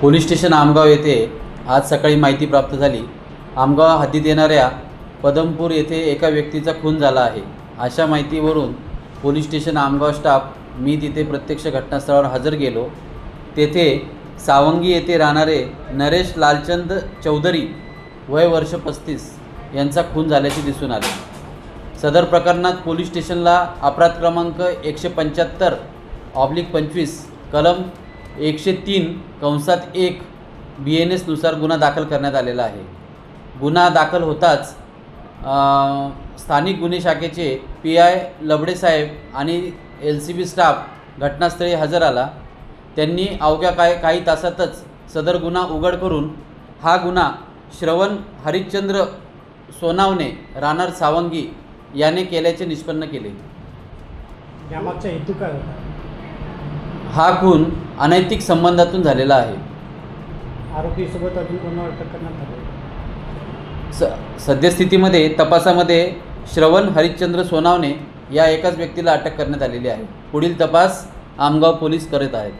Police station Amgaon येथे आज सकाळी माहिती प्राप्त झाली. आमगाव हद्दीत येणाऱ्या पदमपूर येथे एका व्यक्तीचा खून झाला आहे. अशा माहितीवरून पोलीस स्टेशन आमगाव स्टाफ मी तिथे प्रत्यक्ष घटनास्थळावर हजर गेलो. तेथे सावंगी येथे राहणारे नरेश लालचंद चौधरी वय वर्ष 35 यांचा खून झाल्याचे दिसून आले. सदर प्रकरणात पोलीस स्टेशनला अपराध क्रमांक 175/25 कलम 103(1) BNS नुसार गुन्हा दाखल करण्यात आलेला आहे. गुन्हा दाखल होताच स्थानिक गुन्हे शाखेचे PI लबडेसाहेब आणि LCB स्टाफ घटनास्थळी हजर आला. त्यांनी अवघ्या काही तासातच सदर गुन्हा उघड करून हा गुन्हा श्रवण हरिश्चंद्र सोनावणे राहणार सावंगी याने केल्याचे निष्पन्न केले. यामागचा हेतू काय होता? हा खून अनैतिक संबंधातून झालेला आहे. आरोपीसोबत अजून कोणावर अटक करण्यात आली? सद्यस्थितीमध्ये तपासामध्ये श्रवण हरिश्चंद्र सोनावणे या एकाच व्यक्तीला अटक करण्यात आलेली आहे. पुढील तपास आमगाव पोलीस करत आहेत.